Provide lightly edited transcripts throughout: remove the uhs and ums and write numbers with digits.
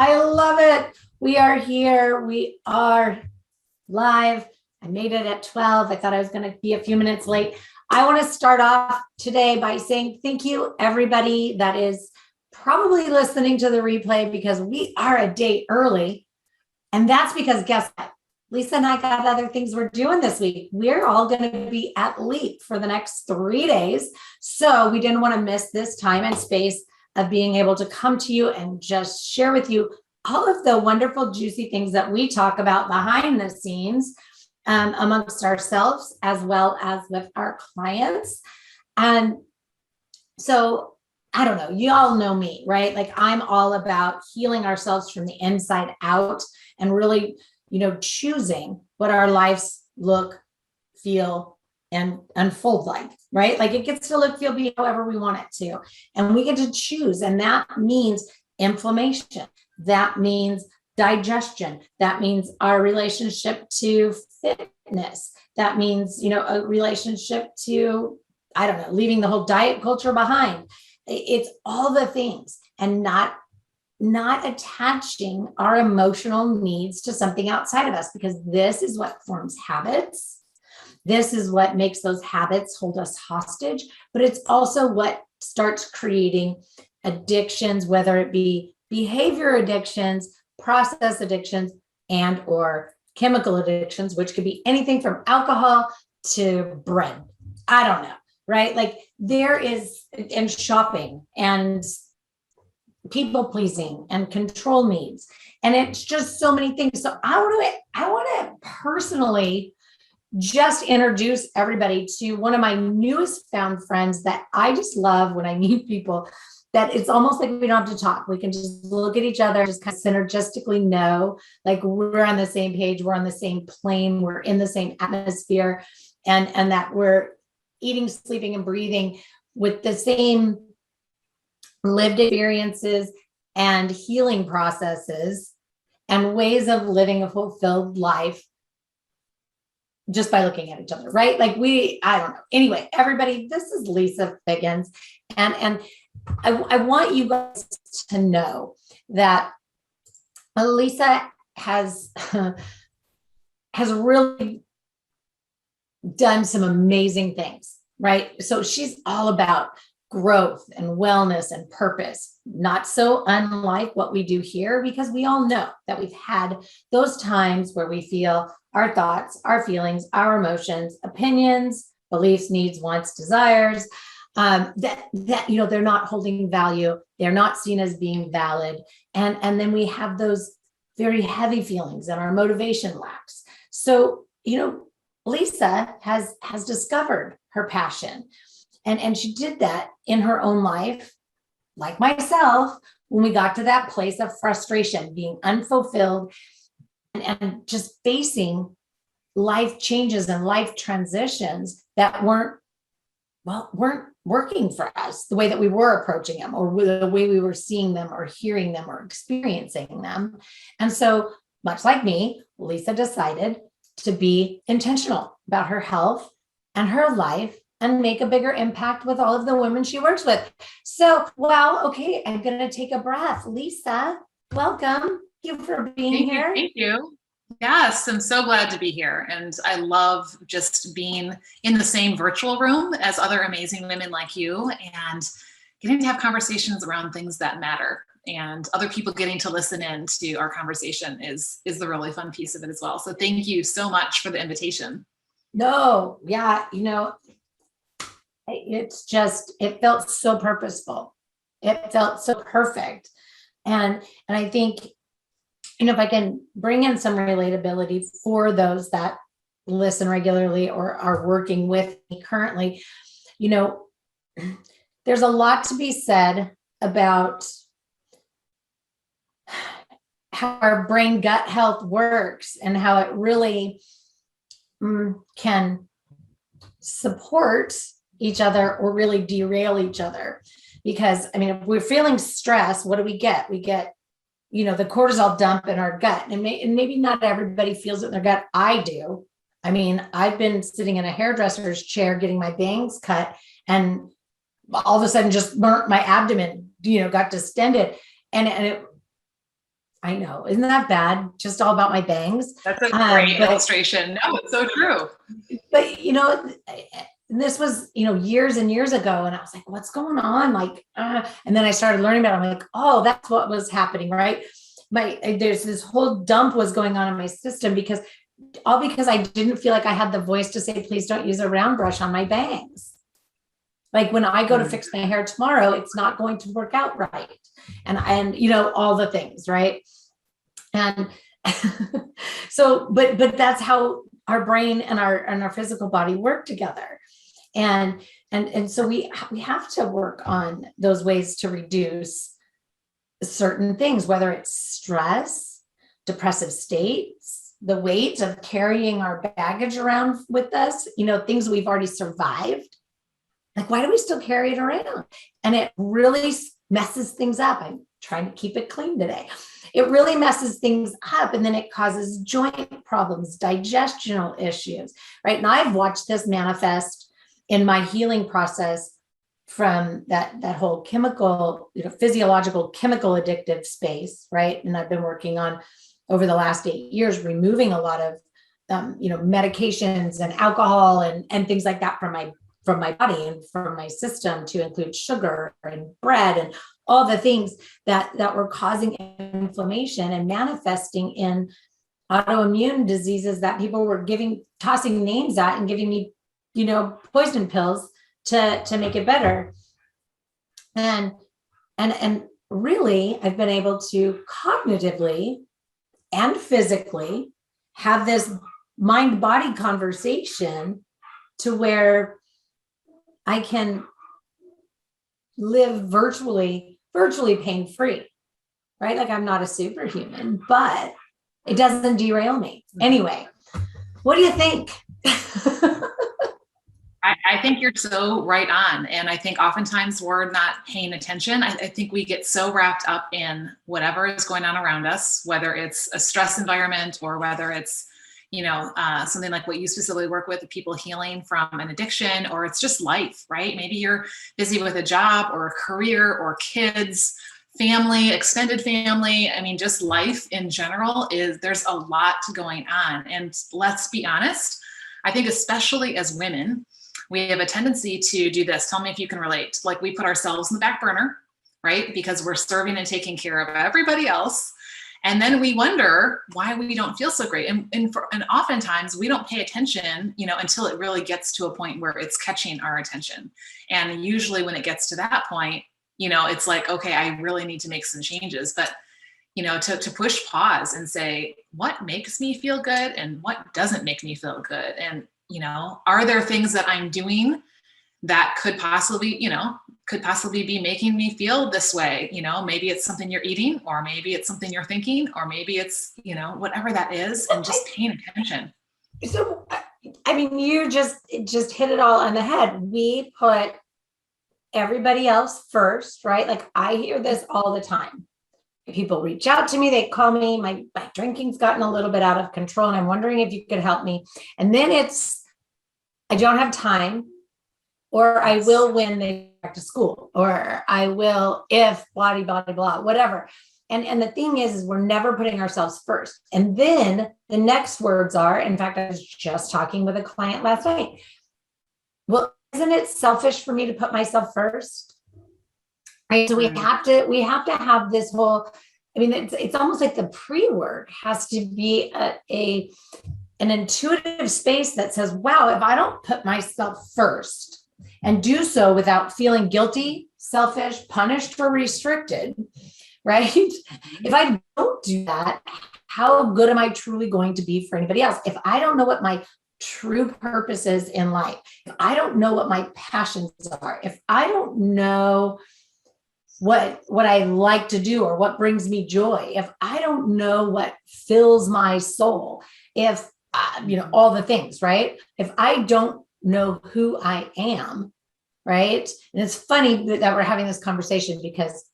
I love it. We are here. We are live. I made it at 12. I thought I was going to be a few minutes late. I want to start off today by saying thank you, everybody that is probably listening to the replay, because we are a day early. And that's because guess what? Lisa and I got other things we're doing this week. We're all going to be at Leap for the next 3 days. So we didn't want to miss this time and space of being able to come to you and just share with you all of the wonderful, juicy things that we talk about behind the scenes amongst ourselves, as well as with our clients. And so, I don't know, you all know me, right? Like I'm all about healing ourselves from the inside out and really, choosing what our lives look, feel, and unfold like, right? Like it gets to look, feel, be however we want it to. And we get to choose. And that means inflammation. That means digestion. That means our relationship to fitness. That means, a relationship to, I don't know, leaving the whole diet culture behind. It's all the things, and not attaching our emotional needs to something outside of us, because this is what forms habits. This is what makes those habits hold us hostage, but it's also what starts creating addictions, whether it be behavior addictions, process addictions, and or chemical addictions, which could be anything from alcohol to bread. I don't know, right? Like there is, and shopping and people pleasing and control needs. And it's just so many things. So I want to personally just introduce everybody to one of my newest found friends that I just love when I meet people, that it's almost like we don't have to talk. We can just look at each other, just kind of synergistically know, like we're on the same page, we're on the same plane, we're in the same atmosphere, and that we're eating, sleeping, and breathing with the same lived experiences and healing processes and ways of living a fulfilled life just by looking at each other, right? Like I don't know. Anyway, everybody, this is Lisa Figgins. And I want you guys to know that Lisa has really done some amazing things, right? So she's all about growth and wellness and purpose, not so unlike what we do here, because we all know that we've had those times where we feel our thoughts, our feelings, our emotions, opinions, beliefs, needs, wants, desires, that they're not holding value, they're not seen as being valid, and then we have those very heavy feelings and our motivation lacks. So Lisa has discovered her passion. And she did that in her own life, like myself, when we got to that place of frustration, being unfulfilled, and just facing life changes and life transitions that weren't working for us the way that we were approaching them, or the way we were seeing them or hearing them or experiencing them. And so, much like me, Lisa decided to be intentional about her health and her life and make a bigger impact with all of the women she works with. So, okay, I'm going to take a breath. Lisa, welcome. Thank you for being here. Thank you. Yes, I'm so glad to be here. And I love just being in the same virtual room as other amazing women like you and getting to have conversations around things that matter. And other people getting to listen in to our conversation is the really fun piece of it as well. So thank you so much for the invitation. No, yeah, it felt so purposeful. It felt so perfect. And I think, if I can bring in some relatability for those that listen regularly or are working with me currently, there's a lot to be said about how our brain gut health works and how it really can support each other or really derail each other. Because if we're feeling stress, what do we get? We get, the cortisol dump in our gut. And maybe not everybody feels it in their gut. I do. I've been sitting in a hairdresser's chair getting my bangs cut, and all of a sudden just burnt my abdomen, got distended. And I know. Isn't that bad? Just all about my bangs. That's a great illustration. No, it's so true. But, this was, years and years ago. And I was like, what's going on? Like, and then I started learning about it. I'm like, oh, that's what was happening, right? There's this whole dump was going on in my system because I didn't feel like I had the voice to say, please don't use a round brush on my bangs. Like when I go to fix my hair tomorrow, it's not going to work out right. And all the things, right? And so, but that's how our brain and our physical body work together. And so we have to work on those ways to reduce certain things, whether it's stress, depressive states, the weight of carrying our baggage around with us, things we've already survived. Like, why do we still carry it around? And it really messes things up. I'm trying to keep it clean today. It really messes things up, and then it causes joint problems, digestional issues, right? And I've watched this manifest in my healing process from that whole chemical, physiological, chemical addictive space, right? And I've been working on over the last 8 years, removing a lot of, medications and alcohol and things like that from my body and from my system, to include sugar and bread and all the things that were causing inflammation and manifesting in autoimmune diseases that people were tossing names at and giving me, poison pills to make it better. And really, I've been able to cognitively and physically have this mind-body conversation to where I can live virtually pain-free, right? Like, I'm not a superhuman, but it doesn't derail me. Anyway, what do you think? I think you're so right on. And I think oftentimes we're not paying attention. I think we get so wrapped up in whatever is going on around us, whether it's a stress environment or whether it's, something like what you specifically work with, people healing from an addiction, or it's just life, right? Maybe you're busy with a job or a career or kids, family, extended family. I mean, just life in general there's a lot going on. And let's be honest, I think especially as women, we have a tendency to do this. Tell me if you can relate. Like, we put ourselves in the back burner, right? Because we're serving and taking care of everybody else. And then we wonder why we don't feel so great. And oftentimes we don't pay attention, until it really gets to a point where it's catching our attention. And usually when it gets to that point, it's like, okay, I really need to make some changes. But, to push pause and say, what makes me feel good and what doesn't make me feel good? And, are there things that I'm doing that could possibly be making me feel this way? Maybe it's something you're eating, or maybe it's something you're thinking, or maybe it's, whatever that is, and just paying attention. So, I mean, you just hit it all on the head. We put everybody else first, right? Like, I hear this all the time. People reach out to me, they call me, my drinking's gotten a little bit out of control, and I'm wondering if you could help me. And then I don't have time, or I will when they go back to school, or I will if blah, blah, blah, whatever. And the thing is we're never putting ourselves first. And then the next words are, in fact, I was just talking with a client last night. Well, isn't it selfish for me to put myself first? Right. So we have to have this whole, it's almost like the pre-work has to be an intuitive space that says, wow, if I don't put myself first and do so without feeling guilty, selfish, punished, or restricted, right? If I don't do that, how good am I truly going to be for anybody else? If I don't know what my true purpose is in life, if I don't know what my passions are, if I don't know what I like to do or what brings me joy, if I don't know what fills my soul, if all the things, right? If I don't know who I am, right? And it's funny that we're having this conversation because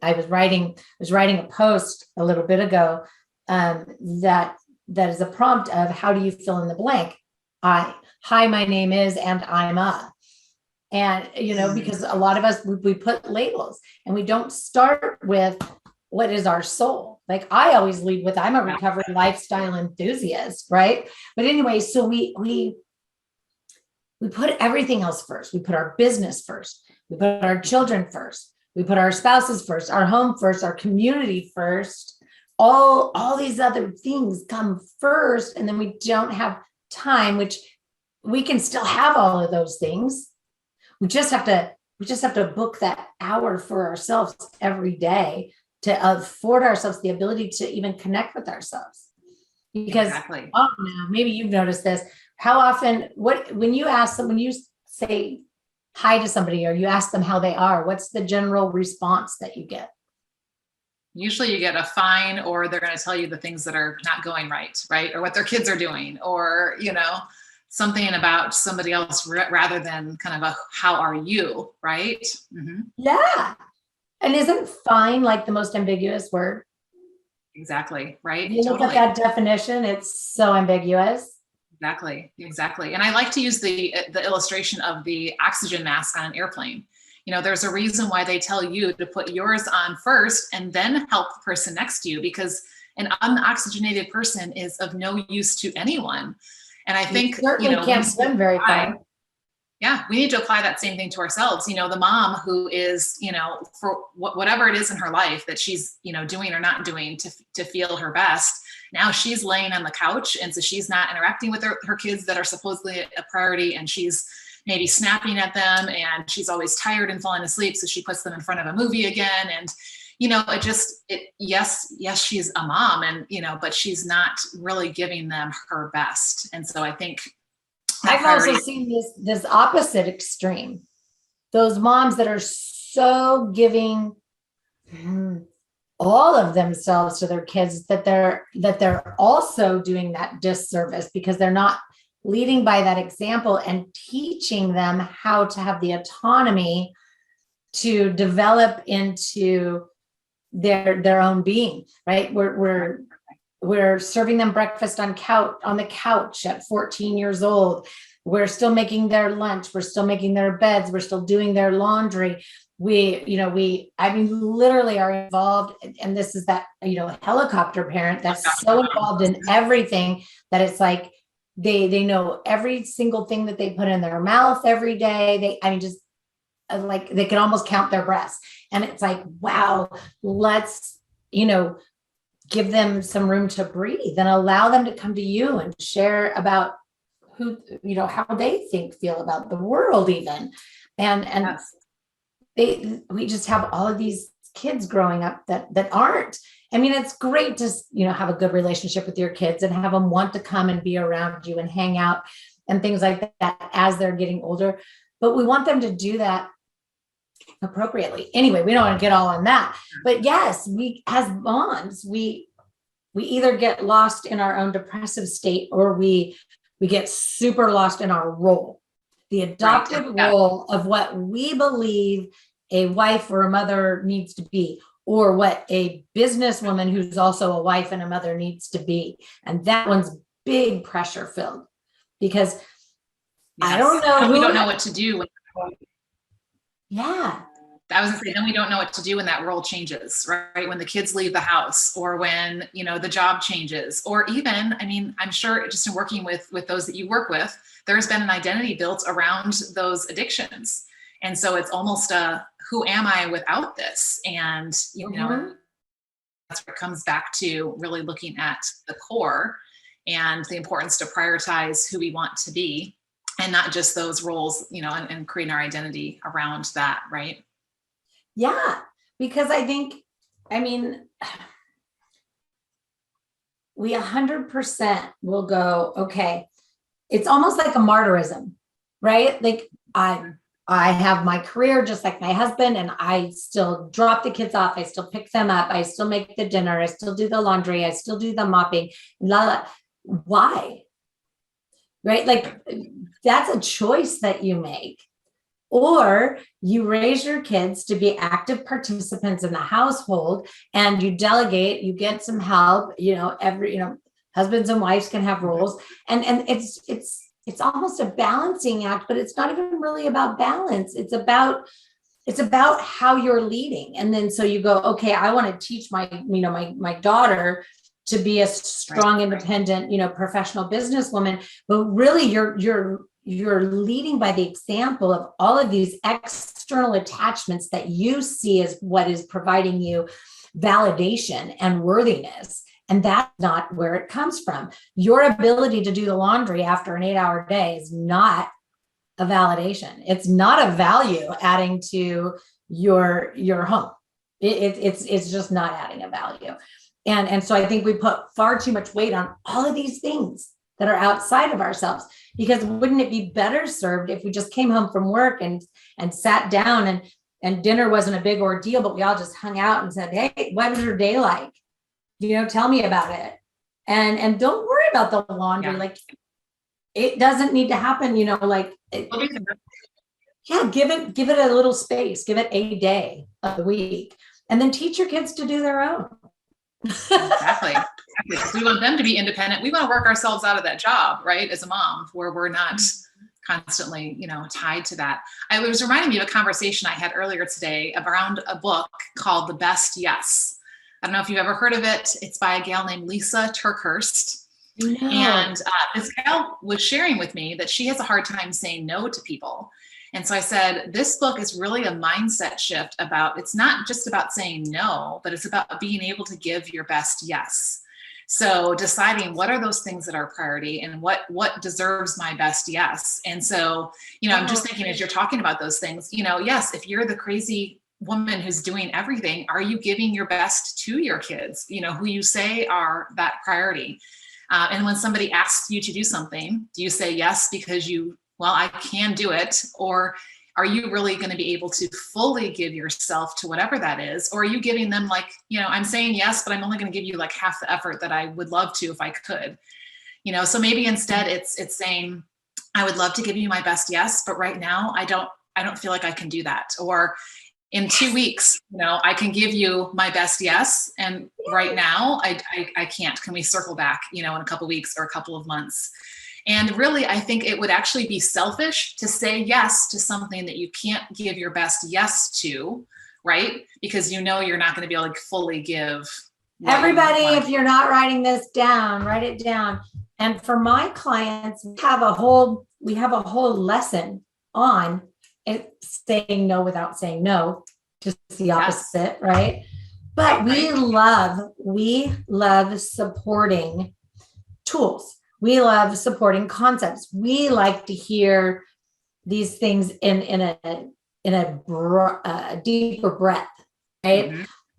I was writing a post a little bit ago that is a prompt of how do you fill in the blank? Hi, my name is, and I'm a. And, because a lot of us, we put labels and we don't start with what is our soul? Like I always lead with, I'm a recovery lifestyle enthusiast, right? But anyway, so we put everything else first. We put our business first. We put our children first. We put our spouses first, our home first, our community first. All these other things come first, and then we don't have time, which we can still have all of those things. We just have to book that hour for ourselves every day to afford ourselves the ability to even connect with ourselves. Because Exactly. oh no, maybe you've noticed this. How often, when you ask them, when you say hi to somebody or you ask them how they are, what's the general response that you get? Usually you get a fine, or they're going to tell you the things that are not going right, right? Or what their kids are doing, or, something about somebody else rather than kind of a, how are you, right? Mm-hmm. Yeah. And isn't fine like the most ambiguous word? Exactly, right? You look Totally. at that definition, it's so ambiguous. Exactly. And I like to use the illustration of the oxygen mask on an airplane. There's a reason why they tell you to put yours on first and then help the person next to you, because an unoxygenated person is of no use to anyone. And I think, certainly can't swim very far. Yeah, we need to apply that same thing to ourselves. The mom who is, for whatever it is in her life that she's, doing or not doing to feel her best. Now she's laying on the couch, and so she's not interacting with her kids that are supposedly a priority, and she's maybe snapping at them, and she's always tired and falling asleep, so she puts them in front of a movie again. And yes, she's a mom, and but she's not really giving them her best. And so I think I've also seen this opposite extreme. Those moms that are so giving all of themselves to their kids that they're also doing that disservice, because they're not leading by that example and teaching them how to have the autonomy to develop into their own being, right? We're serving them breakfast on the couch at 14 years old. We're still making their lunch. We're still making their beds. We're still doing their laundry. We literally are involved. And this is that, helicopter parent that's so involved in everything that it's like, they know every single thing that they put in their mouth every day. Like they can almost count their breaths. And it's like, wow, let's, give them some room to breathe and allow them to come to you and share about how they feel about the world even. And yes. We just have all of these kids growing up that aren't. I mean, it's great to, have a good relationship with your kids and have them want to come and be around you and hang out and things like that as they're getting older. But we want them to do that appropriately. Anyway, we don't want to get all on that, but yes, we as moms, we either get lost in our own depressive state, or we get super lost in our role, the adopted role of what we believe a wife or a mother needs to be, or what a businesswoman who's also a wife and a mother needs to be. And that one's big pressure filled, because yes. I don't know. We don't know what to do. Yeah. I was gonna say, then we don't know what to do when that role changes, right? When the kids leave the house, or when, the job changes, or even, I'm sure just in working with those that you work with, there's been an identity built around those addictions. And so it's almost who am I without this? And, that's where it comes back to really looking at the core and the importance to prioritize who we want to be, and not just those roles, and creating our identity around that, right? Yeah, because I think, we 100% will go, okay, it's almost like a martyrism, right? Like I have my career just like my husband, and I still drop the kids off. I still pick them up. I still make the dinner. I still do the laundry. I still do the mopping. Why? Right? Like that's a choice that you make. Or you raise your kids to be active participants in the household, and you delegate, you get some help, husbands and wives can have roles, and it's almost a balancing act, but it's not even really about balance. It's about it's about how you're leading. And then so you go, okay, I want to teach my, my daughter to be a strong, independent, professional businesswoman. But really you're leading by the example of all of these external attachments that you see as what is providing you validation and worthiness. And that's not where it comes from. Your ability to do the laundry after an 8-hour day is not a validation. It's not a value adding to your home. It's just not adding a value. And so I think we put far too much weight on all of these things that are outside of ourselves, because wouldn't it be better served if we just came home from work and sat down and dinner wasn't a big ordeal, but we all just hung out and said, hey, what was your day like? Tell me about it. And don't worry about the laundry. Yeah. Like, it doesn't need to happen, give it a little space, give it a day of the week, and then teach your kids to do their own. Exactly. We want them to be independent. We want to work ourselves out of that job, right? As a mom, where we're not constantly, tied to that. It was reminding me of a conversation I had earlier today around a book called The Best Yes. I don't know if you've ever heard of it. It's by a gal named Lisa Turkhurst. No. And this gal was sharing with me that she has a hard time saying no to people. And so I said, this book is really a mindset shift about, it's not just about saying no, but it's about being able to give your best yes. So deciding what are those things that are priority and what deserves my best yes. And so, I'm just thinking as you're talking about those things, yes, if you're the crazy woman who's doing everything, are you giving your best to your kids, who you say are that priority? And when somebody asks you to do something, do you say yes because I can do it? Or are you really going to be able to fully give yourself to whatever that is? Or are you giving them I'm saying yes, but I'm only going to give you half the effort that I would love to if I could, so maybe instead it's saying, I would love to give you my best yes, but right now I don't feel like I can do that. Or in 2 weeks, I can give you my best yes. And right now I can't. Can we circle back, in a couple of weeks or a couple of months? And really, I think it would actually be selfish to say yes to something that you can't give your best yes to, right? Because you're not going to be able to fully give. Everybody, if you're not writing this down, write it down. And for my clients, we have a whole lesson on saying no without saying no, just the opposite, right? But we love supporting tools. We love supporting concepts. We like to hear these things in a deeper breath, right?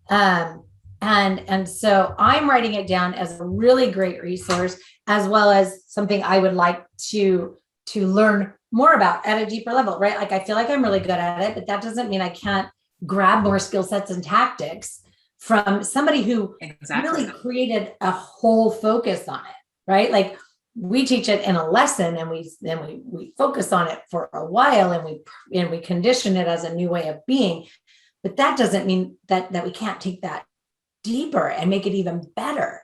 Mm-hmm. And so I'm writing it down as a really great resource, as well as something I would like to learn more about at a deeper level, right? I feel like I'm really good at it, but that doesn't mean I can't grab more skill sets and tactics from somebody who really created a whole focus on it, right? We teach it in a lesson and we focus on it for a while and we condition it as a new way of being, but that doesn't mean that we can't take that deeper and make it even better,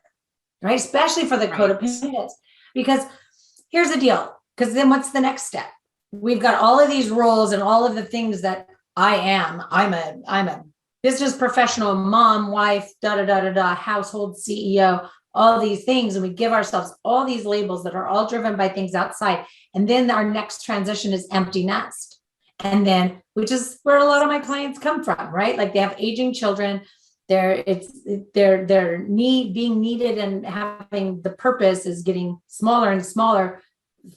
right? Especially for the codependents, because here's the deal. Because then what's the next step? We've got all of these roles and all of the things that I'm a business professional, mom, wife, household CEO, all these things. And we give ourselves all these labels that are all driven by things outside. And then our next transition is empty nest. And then, which is where a lot of my clients come from, right? They have aging children. Their need being needed and having the purpose is getting smaller and smaller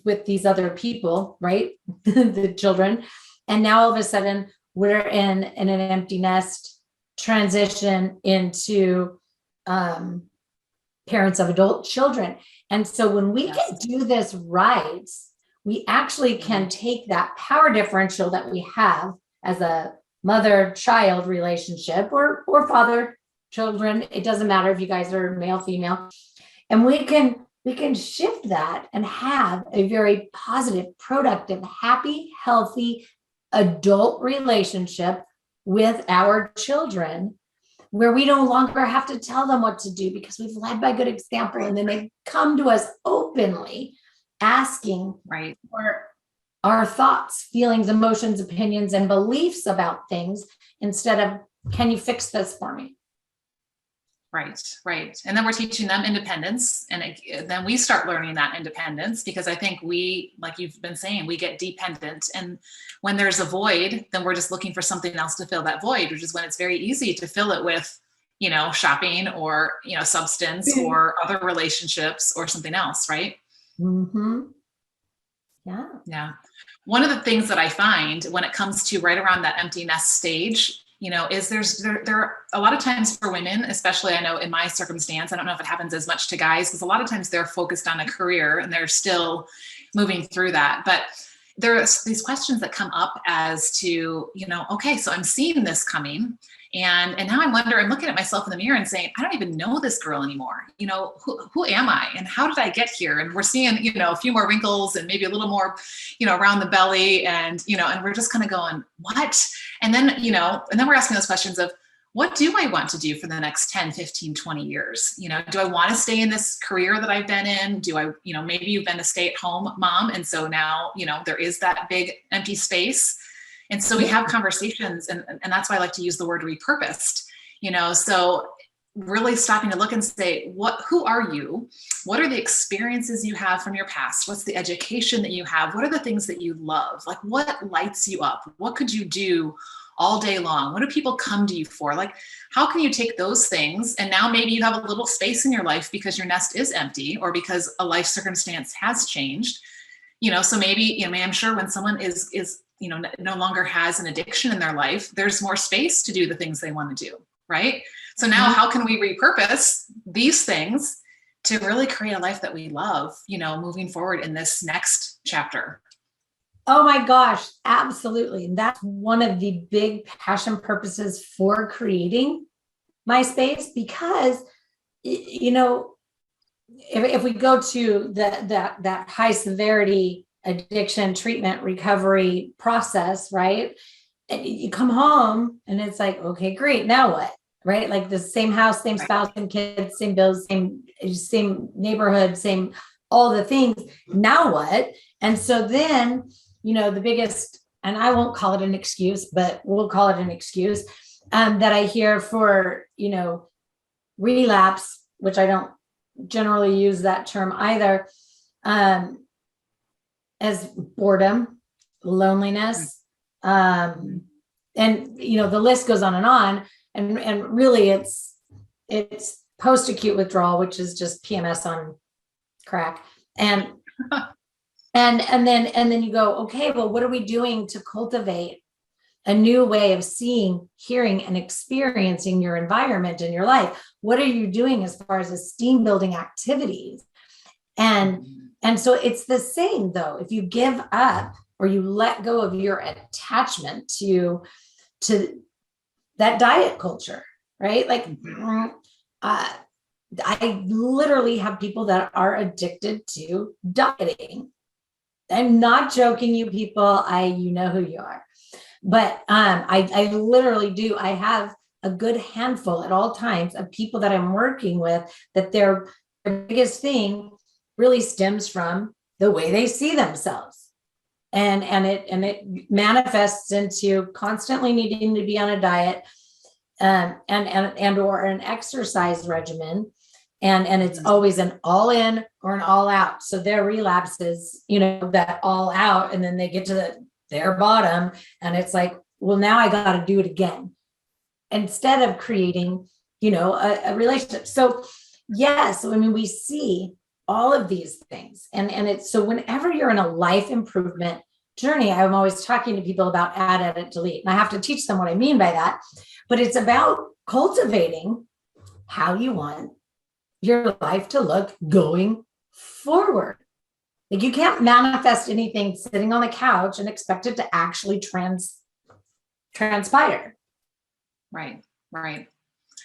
with these other people, right? The children. And now all of a sudden we're in an empty nest transition into parents of adult children. And so when we can do this right, we actually can take that power differential that we have as a mother-child relationship or father-children. It doesn't matter if you guys are male, female. And we can shift that and have a very positive, productive, happy, healthy adult relationship with our children, where we no longer have to tell them what to do because we've led by good example. And then they come to us openly asking for our thoughts, feelings, emotions, opinions, and beliefs about things instead of, can you fix this for me? Right, right. And then we're teaching them independence. And then we start learning that independence, because I think we, like you've been saying, we get dependent. And when there's a void, then we're just looking for something else to fill that void, which is when it's very easy to fill it with, shopping or, substance or other relationships or something else, right? Mm-hmm. Yeah. Yeah. One of the things that I find when it comes to right around that empty nest stage, is there are a lot of times for women, especially I know in my circumstance, I don't know if it happens as much to guys, because a lot of times they're focused on a career and they're still moving through that. But there are these questions that come up as to, okay, so I'm seeing this coming. And now I'm looking at myself in the mirror and saying, I don't even know this girl anymore. Who am I and how did I get here? And we're seeing, a few more wrinkles and maybe a little more, around the belly and we're just kind of going, what? And then, and then we're asking those questions of, what do I want to do for the next 10, 15, 20 years? Do I want to stay in this career that I've been in? Do I, maybe you've been a stay-at-home mom. And so now, there is that big empty space. And so we have conversations, and that's why I like to use the word repurposed, so really stopping to look and say, who are you? What are the experiences you have from your past? What's the education that you have? What are the things that you love? Like, what lights you up? What could you do all day long? What do people come to you for? Like, how can you take those things? And now maybe you have a little space in your life because your nest is empty or because a life circumstance has changed, so maybe, I'm sure when someone is no longer has an addiction in their life, there's more space to do the things they want to do, right? So now how can we repurpose these things to really create a life that we love, moving forward in this next chapter? Oh my gosh, absolutely. And that's one of the big passion purposes for creating my space, because, if we go to that high severity addiction treatment recovery process, right? You come home and it's like, okay, great. Now what? Right? Like the same house, same spouse, same kids, same bills, same neighborhood, same all the things. Now what? And so then, the biggest, and I won't call it an excuse, but we'll call it an excuse, that I hear for, relapse, which I don't generally use that term either, as boredom, loneliness, and the list goes on, and really it's post-acute withdrawal, which is just PMS on crack, and then you go, okay, well, what are we doing to cultivate a new way of seeing, hearing, and experiencing your environment in your life? What are you doing as far as esteem building activities? And so it's the same though. If you give up or you let go of your attachment to that diet culture, right? Like, I literally have people that are addicted to dieting. I'm not joking, you people. You know who you are. But I literally do. I have a good handful at all times of people that I'm working with that their biggest thing really stems from the way they see themselves. And it manifests into constantly needing to be on a diet and or an exercise regimen. And it's always an all in or an all out. So their relapse is, that all out, and then they get to their bottom and it's like, well, now I got to do it again instead of creating, a relationship. So yes, we see all of these things. And it's, so whenever you're in a life improvement journey, I'm always talking to people about add, edit, delete. And I have to teach them what I mean by that, but it's about cultivating how you want your life to look going forward. Like, you can't manifest anything sitting on the couch and expect it to actually transpire. Right.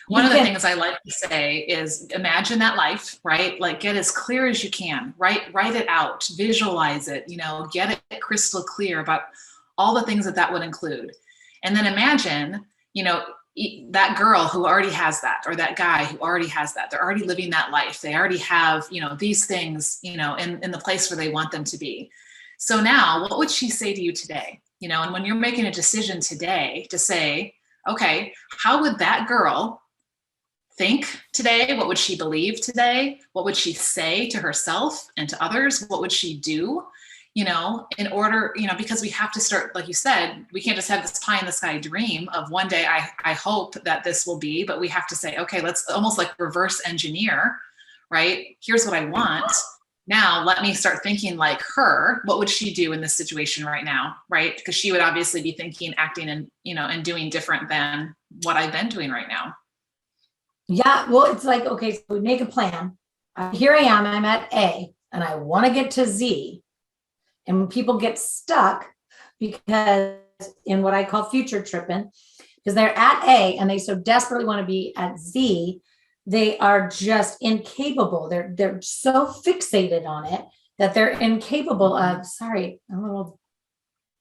One of the things I like to say is imagine that life, right? Like, get as clear as you can, write it out, visualize it, get it crystal clear about all the things that would include. And then imagine, that girl who already has that, or that guy who already has that. They're already living that life. They already have, these things, in the place where they want them to be. So now what would she say to you today? You know, and when you're making a decision today to say, okay, how would that girl think today? What would she believe today? What would she say to herself and to others? What would she do? You know, in order, you know, because we have to start, like you said, we can't just have this pie in the sky dream of one day I hope that this will be, but we have to say, okay, let's almost like reverse engineer, right? Here's what I want. Now let me start thinking like her. What would she do in this situation right now, right? Because she would obviously be thinking, acting, and, you know, and doing different than what I've been doing right now. Yeah, well, it's like, okay, so we make a plan. Here I am, I'm at A, and I want to get to Z. And when people get stuck, because in what I call future tripping, because they're at A and they so desperately want to be at Z, they are just incapable. They're so fixated on it that they're incapable of, sorry, I'm a little,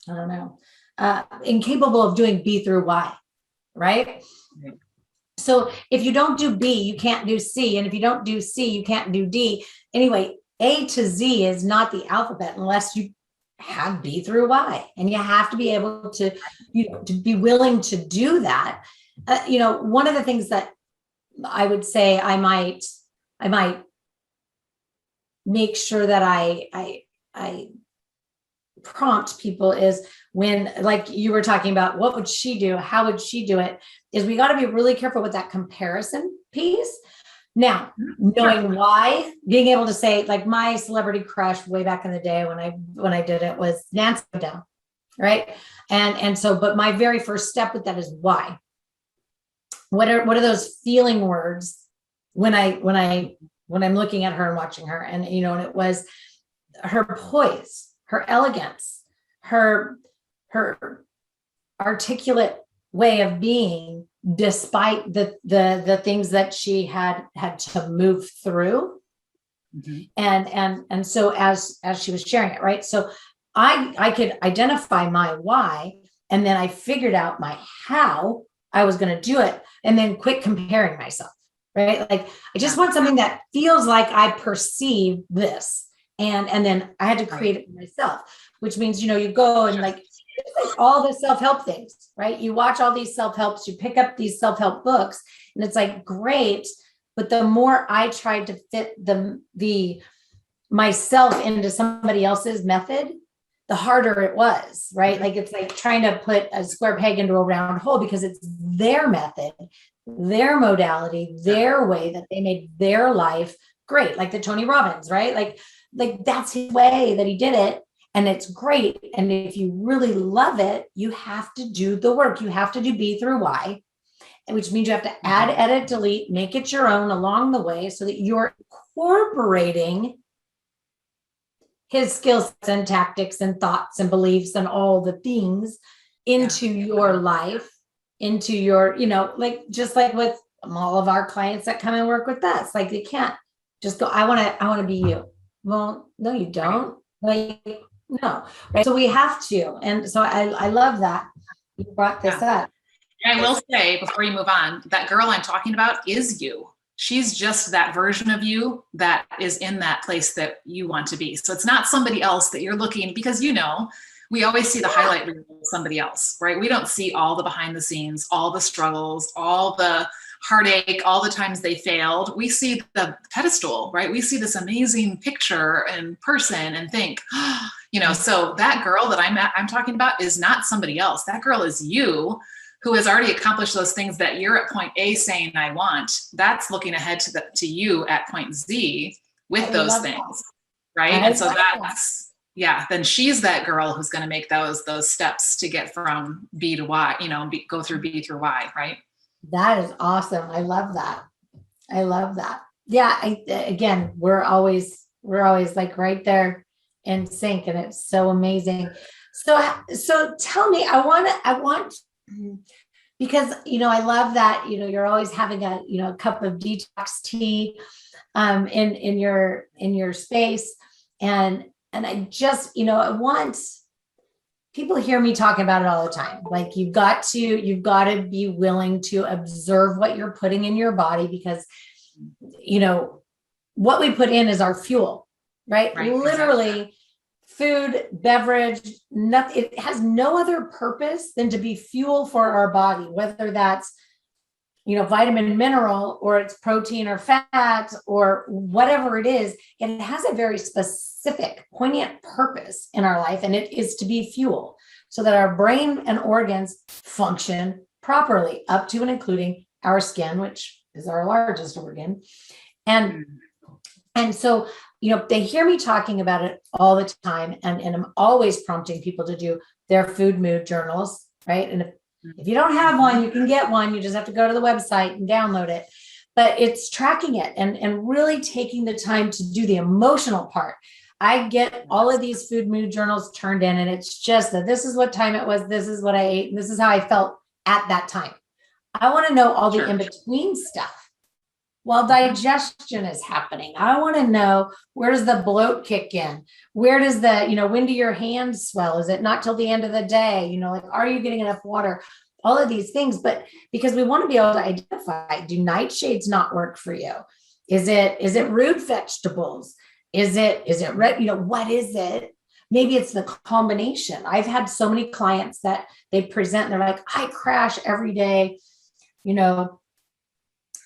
I don't know, incapable of doing B through Y, right? So if you don't do B, you can't do C. And if you don't do C, you can't do D. Anyway, A to Z is not the alphabet unless you have B through Y. And you have to be able to, you know, to be willing to do that. You know, one of the things that I would say I might make sure that I prompt people is when, like you were talking about, what would she do? How would she do it? Is we got to be really careful with that comparison piece. Now, knowing why, being able to say, like my celebrity crush way back in the day when I did it was Nancy O'Dell, right? And so, but my very first step with that is why. What are those feeling words when I'm looking at her and watching her? And you know, and it was her poise, her elegance, her articulate way of being, despite the things that she had to move through. Mm-hmm. And so as she was sharing it, right? So I could identify my why, and then I figured out my how I was going to do it, and then quit comparing myself, right? Like I just want something that feels like I perceive this. And then I had to create it myself, which means, you know, you go and like all the self-help things, right? You watch all these self-helps, you pick up these self-help books, and it's like, great. But the more I tried to fit the myself into somebody else's method, the harder it was, right? Like it's like trying to put a square peg into a round hole because it's their method, their modality, their way that they made their life great. Like the Tony Robbins, right? Like that's his way that he did it. And it's great. And if you really love it, you have to do the work. You have to do B through Y, which means you have to add, edit, delete, make it your own along the way so that you're incorporating his skills and tactics and thoughts and beliefs and all the things into your life, into your, you know, like, just like with all of our clients that come and work with us, like they can't just go, I want to be you. Well, no, you don't. Like, no. Right. So we have to. And so I love that you brought this up. And I will say before you move on, that girl I'm talking about is you. She's just that version of you that is in that place that you want to be. So it's not somebody else that you're looking, because, you know, we always see the highlight reel of somebody else, right? We don't see all the behind the scenes, all the struggles, all the heartache, all the times they failed. We see the pedestal, right? We see this amazing picture and person and think, you know, so that girl that I'm talking about is not somebody else. That girl is you, who has already accomplished those things that you're at point A saying, I want. That's looking ahead to you at point Z with those things, right? And so that's, then she's that girl who's going to make those steps to get from B to Y, you know, go through B through Y, right? That is awesome. I love that. I love that. Yeah. Again, we're always like right there in sync, and it's so amazing. So tell me, I want, because, you know, I love that, you know, you're always having a cup of detox tea, in your space. And I just, you know, I want, people hear me talking about it all the time. Like you've got to be willing to observe what you're putting in your body, because, you know, what we put in is our fuel, right? Literally, food, beverage, nothing. It has no other purpose than to be fuel for our body, whether that's, vitamin, mineral, or it's protein or fat or whatever it is. It has a very specific, poignant purpose in our life, and it is to be fuel so that our brain and organs function properly, up to and including our skin, which is our largest organ. And so, they hear me talking about it all the time, and I'm always prompting people to do their food mood journals, right? And if you don't have one, you can get one. You just have to go to the website and download it. But it's tracking it and really taking the time to do the emotional part. I get all of these food mood journals turned in, and it's just that this is what time it was, this is what I ate, and this is how I felt at that time. I want to know all the in-between stuff while digestion is happening. I want to know, where does the bloat kick in? Where does when do your hands swell? Is it not till the end of the day? Are you getting enough water? All of these things, but because we want to be able to identify, do nightshades not work for you? Is it root vegetables? Is it red? What is it? Maybe it's the combination. I've had so many clients that they present, and they're like, I crash every day,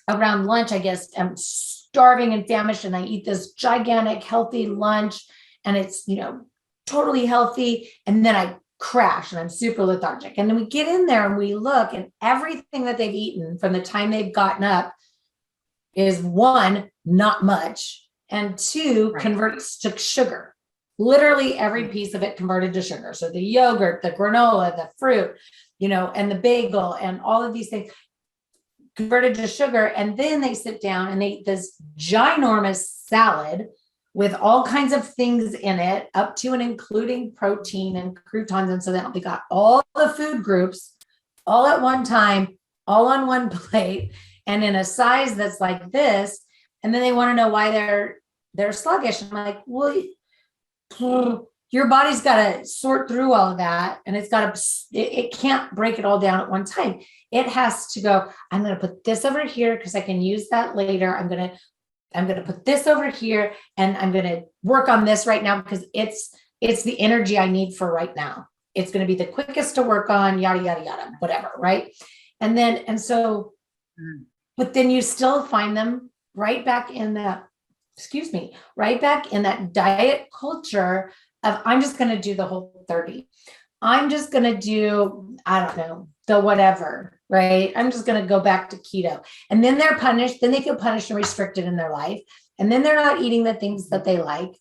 around lunch. I guess I'm starving and famished, and I eat this gigantic healthy lunch, and it's, totally healthy. And then I crash and I'm super lethargic. And then we get in there and we look, and everything that they've eaten from the time they've gotten up is, one, not much, and two, converts to sugar. Literally every piece of it converted to sugar. So the yogurt, the granola, the fruit, and the bagel, and all of these things converted to sugar. And then they sit down and they eat this ginormous salad with all kinds of things in it, up to and including protein and croutons. And so then they got all the food groups all at one time, all on one plate, and in a size that's like this. And then they want to know why they're sluggish. I'm like, well, your body's got to sort through all of that, and it can't break it all down at one time. It has to go, I'm going to put this over here because I can use that later. I'm going to put this over here, and I'm going to work on this right now because it's the energy I need for right now. It's going to be the quickest to work on, yada, yada, yada, whatever. Right. But then you still find them right back in that diet culture of, I'm just going to do the whole 30. I'm just going to do, I don't know, the whatever, right? I'm just going to go back to keto. And then they're punished. Then they feel punished and restricted in their life. And then they're not eating the things that they like.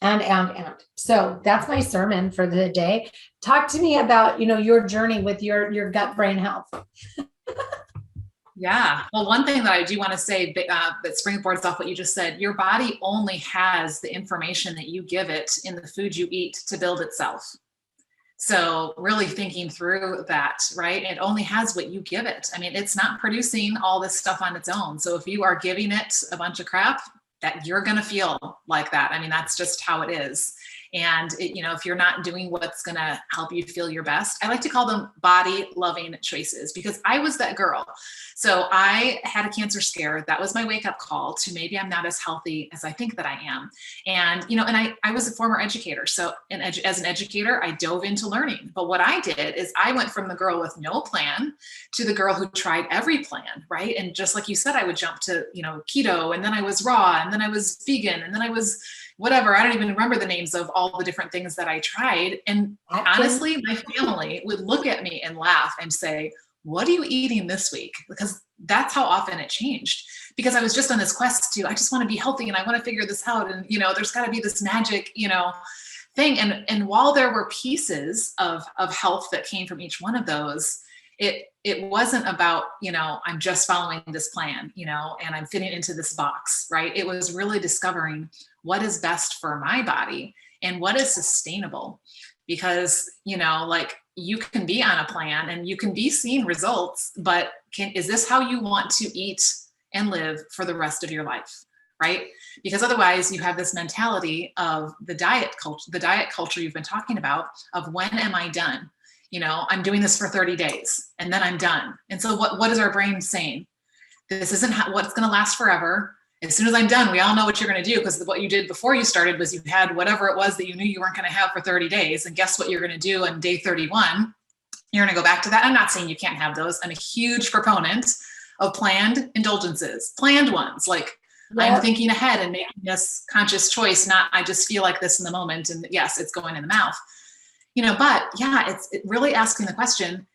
And. So that's my sermon for the day. Talk to me about, your journey with your gut brain health. Yeah. Well, one thing that I do want to say that springboards off what you just said, your body only has the information that you give it in the food you eat to build itself. So really thinking through that, right? It only has what you give it. I mean, it's not producing all this stuff on its own. So if you are giving it a bunch of crap, that you're going to feel like that. I mean, that's just how it is. And if you're not doing what's going to help you feel your best, I like to call them body loving choices, because I was that girl. So I had a cancer scare. That was my wake up call to, maybe I'm not as healthy as I think that I am. And, and I was a former educator. So as an educator, I dove into learning. But what I did is I went from the girl with no plan to the girl who tried every plan, right? And just like you said, I would jump to, keto, and then I was raw, and then I was vegan, and then I was whatever. I don't even remember the names of all the different things that I tried. And honestly, my family would look at me and laugh and say, what are you eating this week? Because that's how often it changed, because I was just on this quest I just want to be healthy, and I want to figure this out. And, there's got to be this magic, thing. And while there were pieces of health that came from each one of those, it wasn't about, I'm just following this plan, and I'm fitting into this box, right? It was really discovering what is best for my body and what is sustainable. Because, you can be on a plan and you can be seeing results, but is this how you want to eat and live for the rest of your life? Right? Because otherwise you have this mentality of the diet culture you've been talking about, of when am I done? I'm doing this for 30 days and then I'm done. And so what is our brain saying? This isn't what's going to last forever. As soon as I'm done, we all know what you're going to do, because what you did before you started was you had whatever it was that you knew you weren't going to have for 30 days. And guess what you're going to do on day 31? You're going to go back to that. I'm not saying you can't have those. I'm a huge proponent of planned indulgences, planned ones. Like, I'm thinking ahead and making this conscious choice, not I just feel like this in the moment. And yes, it's going in the mouth, but yeah, it's really asking the question,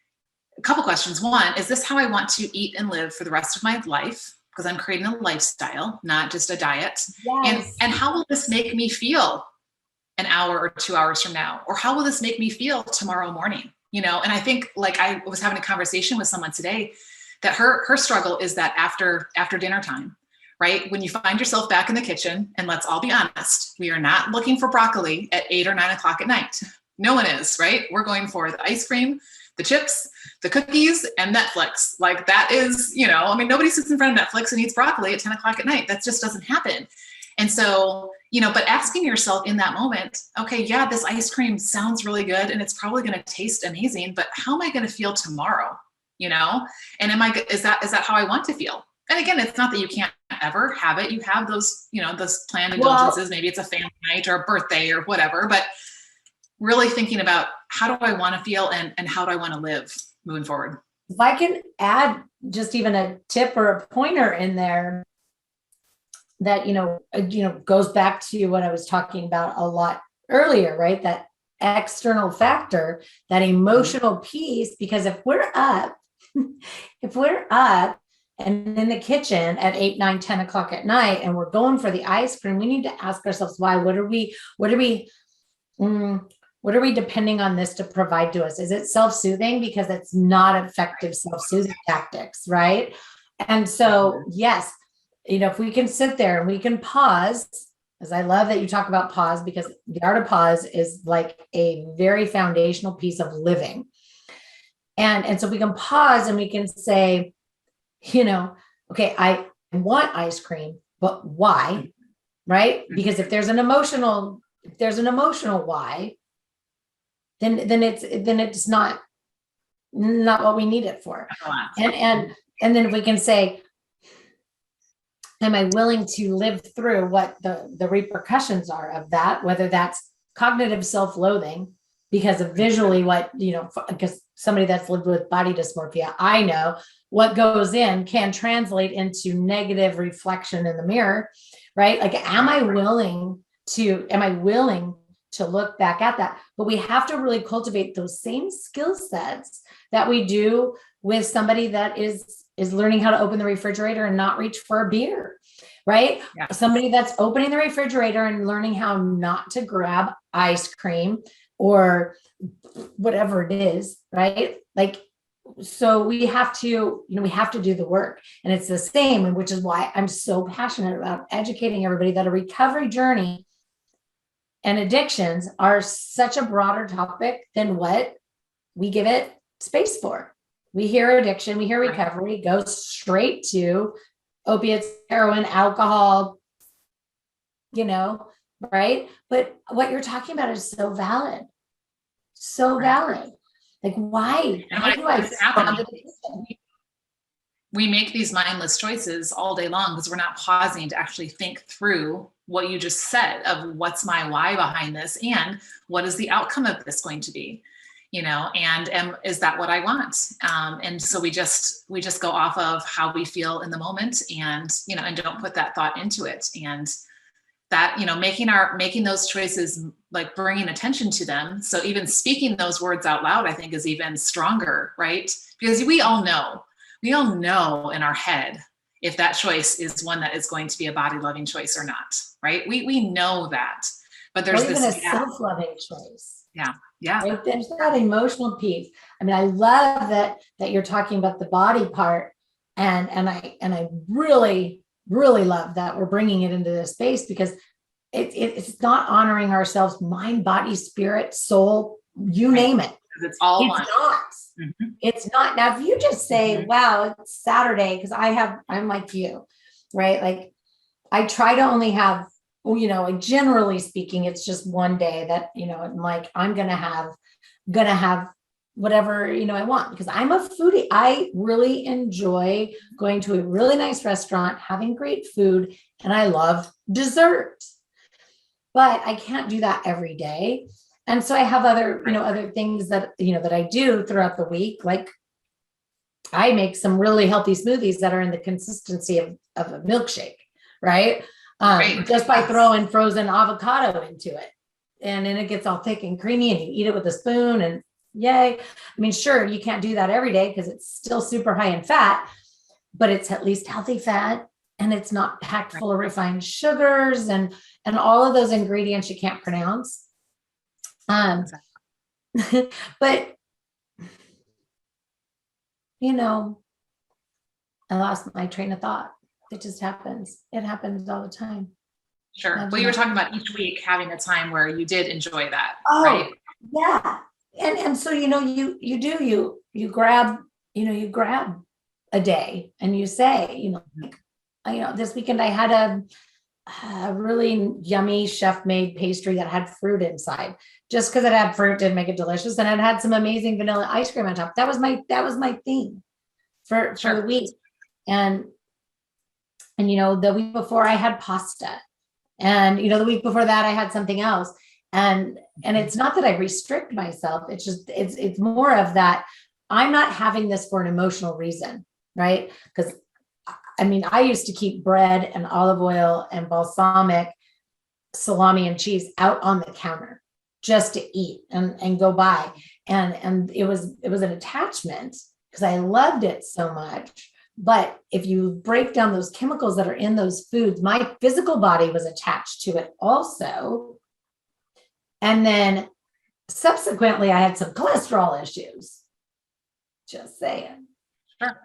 a couple questions. One, is this how I want to eat and live for the rest of my life? Because I'm creating a lifestyle, not just a diet. Yes. And how will this make me feel an hour or 2 hours from now? Or how will this make me feel tomorrow morning? And I think, like, I was having a conversation with someone today that her struggle is that after dinner time, right? When you find yourself back in the kitchen, and let's all be honest, we are not looking for broccoli at 8 or 9 o'clock at night. No one is, right? We're going for the ice cream, the chips, the cookies, and Netflix. Like, that is, nobody sits in front of Netflix and eats broccoli at 10 o'clock at night. That just doesn't happen. And so, but asking yourself in that moment, okay, yeah, this ice cream sounds really good and it's probably going to taste amazing, but how am I going to feel tomorrow? And is that how I want to feel? And again, it's not that you can't ever have it. You have those, those planned indulgences. Maybe it's a family night or a birthday or whatever, but really thinking about, how do I want to feel and how do I want to live moving forward? If I can add just even a tip or a pointer in there that, goes back to what I was talking about a lot earlier, right? That external factor, that emotional piece, because if we're up and in the kitchen at 8, 9, 10 o'clock at night, and we're going for the ice cream, we need to ask ourselves, why? What are we depending on this to provide to us? Is it self-soothing? Because it's not effective self-soothing tactics, right? And so, yes, if we can sit there and we can pause, as I love that you talk about pause, because the art of pause is like a very foundational piece of living. And so we can pause and we can say, okay, I want ice cream, but why? Right? Because if there's an emotional why, then it's not what we need it for. And then if we can say, am I willing to live through what the repercussions are of that, whether that's cognitive self-loathing because of visually because somebody that's lived with body dysmorphia, I know what goes in can translate into negative reflection in the mirror, right? Like, am I willing to look back at that? But we have to really cultivate those same skill sets that we do with somebody that is learning how to open the refrigerator and not reach for a beer, right? Yeah. Somebody that's opening the refrigerator and learning how not to grab ice cream or whatever it is, right? Like, so we have to do the work. And it's the same, which is why I'm so passionate about educating everybody that a recovery journey and addictions are such a broader topic than what we give it space for. We hear addiction, we hear recovery, go straight to opiates, heroin, alcohol, right? But what you're talking about is so valid. So valid. Like, why? Why do I we make these mindless choices all day long because we're not pausing to actually think through what you just said of what's my why behind this and what is the outcome of this going to be, and is that what I want? And so we just go off of how we feel in the moment and don't put that thought into it. And that, making those choices, like bringing attention to them. So even speaking those words out loud, I think is even stronger, right? Because we all know in our head if that choice is one that is going to be a body loving choice or not, right? We know that, but there's even a self-loving choice. Yeah. Right? There's that emotional piece. I mean, I love that you're talking about the body part, and I really, really love that we're bringing it into this space, because it's not honoring ourselves, mind, body, spirit, soul, you name it. It's all one. It's not. Now, if you just say, wow, it's Saturday, because I'm like you, right? Like, I try to only have, like, generally speaking, it's just one day that, I'm like, I'm going to have whatever, I want, because I'm a foodie. I really enjoy going to a really nice restaurant, having great food, and I love dessert. But I can't do that every day. And so I have other things that, that I do throughout the week. Like I make some really healthy smoothies that are in the consistency of a milkshake, right? Just by throwing frozen avocado into it. And then it gets all thick and creamy and you eat it with a spoon and yay. I mean, sure, you can't do that every day because it's still super high in fat, but it's at least healthy fat and it's not packed full of refined sugars and all of those ingredients you can't pronounce. But I lost my train of thought. It just happens. It happens all the time. Sure. Well, you were talking about each week having a time where you did enjoy that, oh, right? Yeah. And so, you grab a day and you say, this weekend I had a really yummy chef-made pastry that had fruit inside. Just because it had fruit didn't make it delicious, and it had some amazing vanilla ice cream on top. That was my theme for the week. And the week before I had pasta, and the week before that I had something else. And it's not that I restrict myself. It's just it's more of that I'm not having this for an emotional reason, right? Because I used to keep bread and olive oil and balsamic salami and cheese out on the counter just to eat and go by. And it was an attachment because I loved it so much. But if you break down those chemicals that are in those foods, my physical body was attached to it also. And then subsequently, I had some cholesterol issues. Just saying. Sure.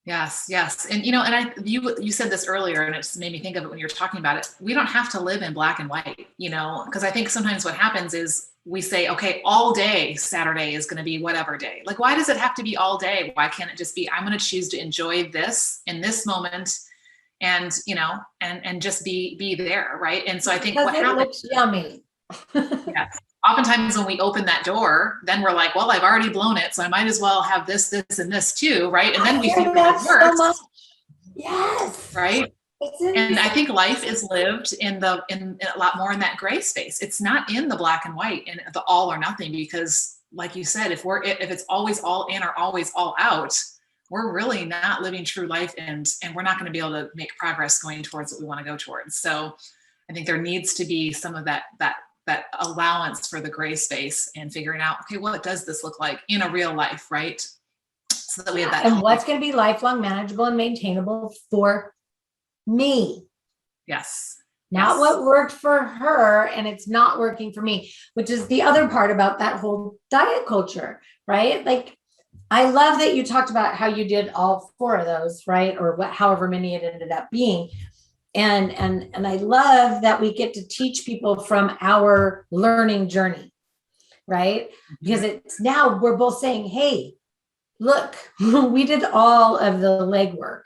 Yes. And, you said this earlier and it just made me think of it when you were talking about it. We don't have to live in black and white, because I think sometimes what happens is we say, okay, all day Saturday is going to be whatever day. Like, why does it have to be all day? Why can't it just be, I'm going to choose to enjoy this in this moment and, and just be there. Right. And so I think what happens. Yummy. Yes. Oftentimes when we open that door, then we're like, well, I've already blown it. So I might as well have this, and this too. Right. And then we figure it works. So yes. Right. And I think life is lived in a lot more in that gray space. It's not in the black and white and the all or nothing, because like you said, if it's always all in or always all out, we're really not living true life, and we're not going to be able to make progress going towards what we want to go towards. So I think there needs to be some of that allowance for the gray space and figuring out, okay, what does this look like in a real life, right? So that we have that. And what's going to be lifelong, manageable, and maintainable for me. Yes. Not what worked for her and it's not working for me, which is the other part about that whole diet culture, right? Like, I love that you talked about how you did all 4 of those, right? Or however many it ended up being. And I love that we get to teach people from our learning journey, right? Because it's now we're both saying, hey, look, we did all of the legwork.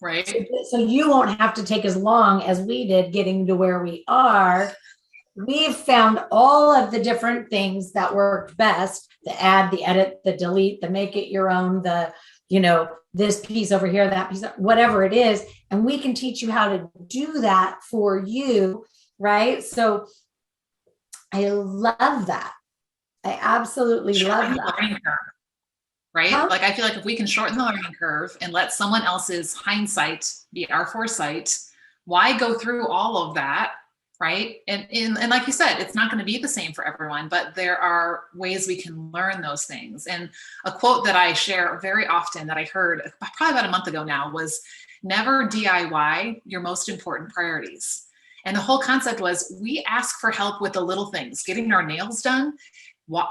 Right. So you won't have to take as long as we did getting to where we are. We've found all of the different things that worked best: the add, the edit, the delete, the make it your own, the, this piece over here, that piece, whatever it is. And we can teach you how to do that for you. Right. So I love that. I absolutely love that. Right? Like, I feel like if we can shorten the learning curve and let someone else's hindsight be our foresight, why go through all of that? Right. And like you said, it's not going to be the same for everyone, but there are ways we can learn those things. And a quote that I share very often that I heard probably about a month ago now was, never DIY your most important priorities. And the whole concept was, we ask for help with the little things, getting our nails done,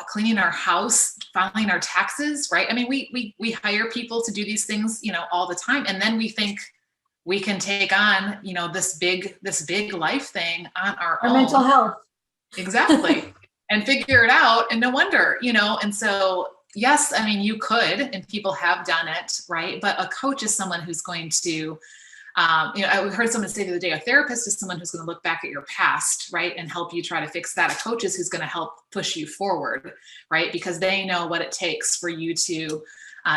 cleaning our house, filing our taxes, right? I mean, we hire people to do these things, all the time. And then we think we can take on, this big life thing on our own. Mental health. Exactly. And figure it out. And no wonder, and so, yes, I mean, you could, and people have done it, right? But a coach is someone who's going to I heard someone say the other day, a therapist is someone who's going to look back at your past, right, and help you try to fix that. A coach is who's going to help push you forward, right, because they know what it takes for you to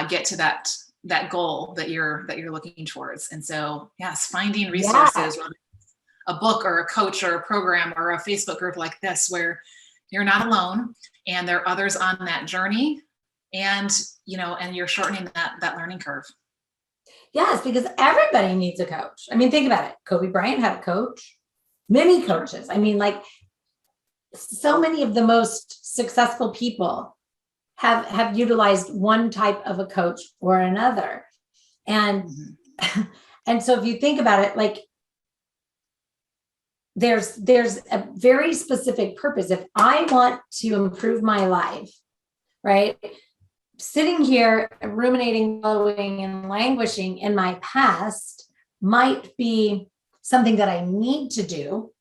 get to that goal that you're looking towards. And so, yes, finding resources, whether it's a book or a coach or a program or a Facebook group like this, where you're not alone and there are others on that journey, and and you're shortening that learning curve. Yes, because everybody needs a coach. I mean, think about it. Kobe Bryant had a coach, many coaches. I mean, like, so many of the most successful people have utilized one type of a coach or another. And and so if you think about it, like, there's a very specific purpose. If I want to improve my life, right? Sitting here ruminating, wallowing, and languishing in my past might be something that I need to do.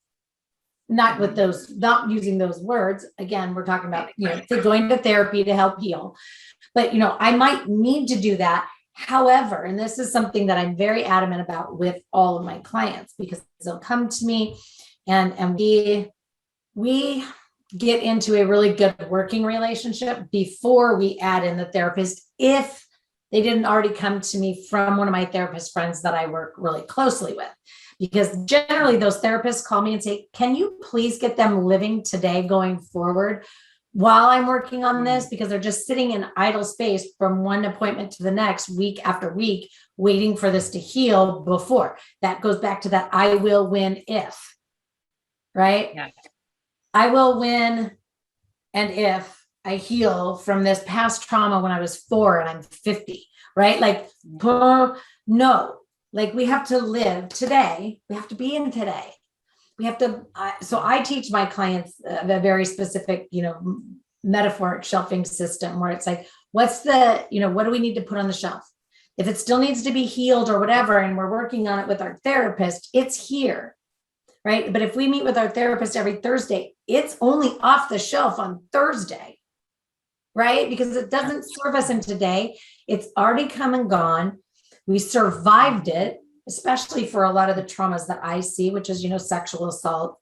Not with those, not using those words. Again, we're talking about, going to therapy to help heal. But, I might need to do that. However, and this is something that I'm very adamant about with all of my clients, because they'll come to me and we get into a really good working relationship before we add in the therapist, if they didn't already come to me from one of my therapist friends that I work really closely with. Because generally those therapists call me and say, can you please get them living today going forward while I'm working on this? Because they're just sitting in idle space from one appointment to the next, week after week, waiting for this to heal before. That goes back to that I will win if, right? Yeah. I will win, and if I heal from this past trauma when I was 4 and I'm 50, right? Like, no, like, we have to live today. We have to be in today. We have to. So I teach my clients a very specific, metaphoric shelving system, where it's like, what's the, what do we need to put on the shelf? If it still needs to be healed or whatever, and we're working on it with our therapist, it's here. Right. But if we meet with our therapist every Thursday, it's only off the shelf on Thursday, right? Because it doesn't serve us in today. It's already come and gone. We survived it, especially for a lot of the traumas that I see, which is, sexual assault,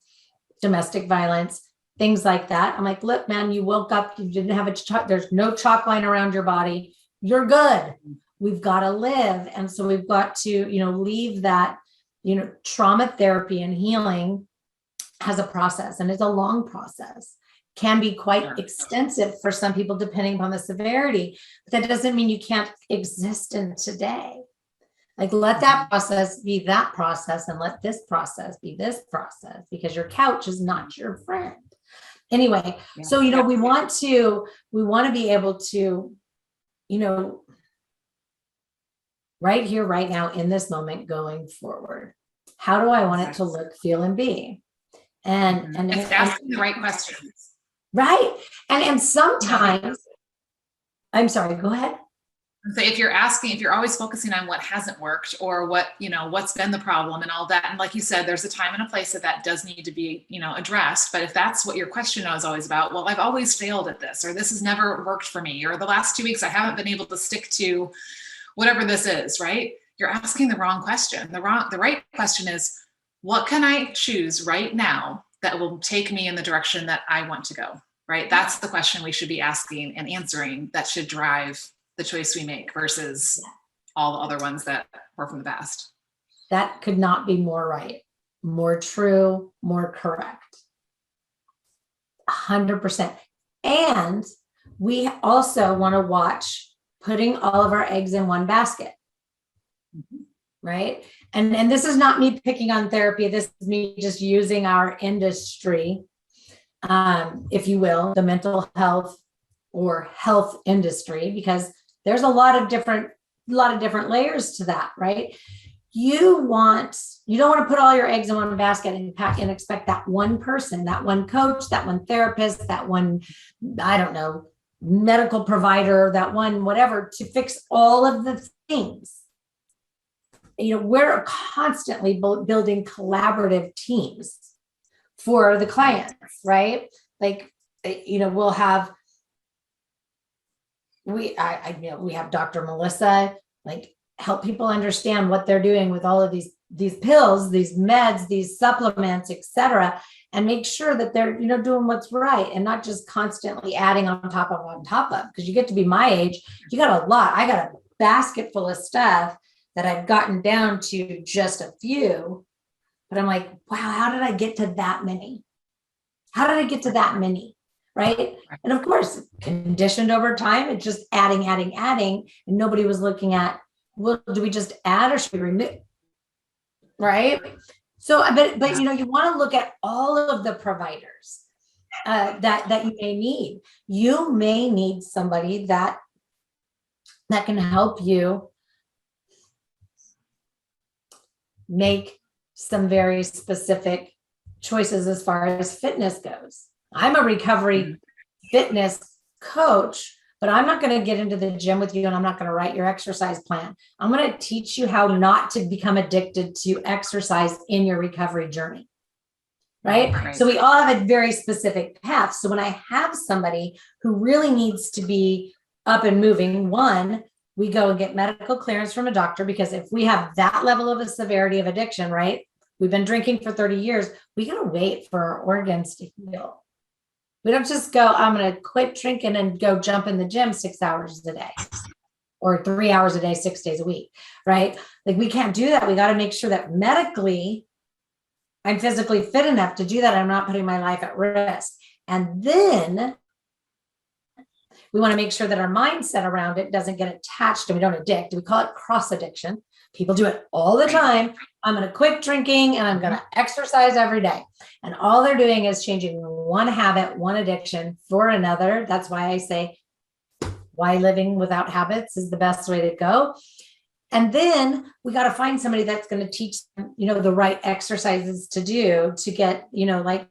domestic violence, things like that. I'm like, look, man, you woke up, you didn't have there's no chalk line around your body. You're good. We've got to live. And so we've got to, leave that. Trauma therapy and healing has a process, and it's a long process, can be quite extensive for some people, depending upon the severity. But that doesn't mean you can't exist in today. Like, let that process be that process, and let this process be this process, because your couch is not your friend. Anyway, so, we want to be able to, right here, right now, in this moment, going forward, how do I want it to look, feel, and be? And it's asking the right questions. Right. And sometimes, I'm sorry, go ahead. So if you're always focusing on what hasn't worked, or what's been the problem and all that, and like you said, there's a time and a place that does need to be, addressed. But if that's what your question is always about, well, I've always failed at this, or this has never worked for me, or the last 2 weeks I haven't been able to stick to whatever this is, right? You're asking the wrong question. The right question is, what can I choose right now that will take me in the direction that I want to go, right? That's the question we should be asking and answering. That should drive the choice we make versus all the other ones that were from the past. That could not be more right, more true, more correct. 100%. And we also want to watch putting all of our eggs in one basket. Right. And this is not me picking on therapy. This is me just using our industry, if you will, the mental health or health industry, because there's a lot of different layers to that, right? You don't want to put all your eggs in one basket and expect that one person, that one coach, that one therapist, that one, I don't know, medical provider, that one, whatever, to fix all of the things. We're constantly building collaborative teams for the clients, right? Like, we'll have, we have Dr. Melissa, like, help people understand what they're doing with all of these these pills, these meds, these supplements, etc., and make sure that they're, doing what's right and not just constantly adding on top of, because you get to be my age, you got a lot. I got a basket full of stuff that I've gotten down to just a few, but I'm like, wow, how did I get to that many? How did I get to that many? Right. And of course, conditioned over time, it's just adding, and nobody was looking at, well, do we just add or should we remove? Right. So, but you want to look at all of the providers that you may need. You may need somebody that can help you make some very specific choices as far as fitness goes. I'm a recovery fitness coach, but I'm not going to get into the gym with you and I'm not going to write your exercise plan. I'm going to teach you how not to become addicted to exercise in your recovery journey. Right? So we all have a very specific path. So when I have somebody who really needs to be up and moving, one, we go and get medical clearance from a doctor, because if we have that level of a severity of addiction, right? We've been drinking for 30 years. We got to wait for our organs to heal. We don't just go, I'm going to quit drinking and go jump in the gym 6 hours a day or 3 hours a day, 6 days a week, right? Like we can't do that. We got to make sure that medically I'm physically fit enough to do that. I'm not putting my life at risk. And then we want to make sure that our mindset around it doesn't get attached and we don't addict. We call it cross addiction. People do it all the time. I'm going to quit drinking and I'm going to exercise every day. And all they're doing is changing one habit, one addiction for another. That's why I say why living without habits is the best way to go. And then we got to find somebody that's going to teach them, the right exercises to do to get, like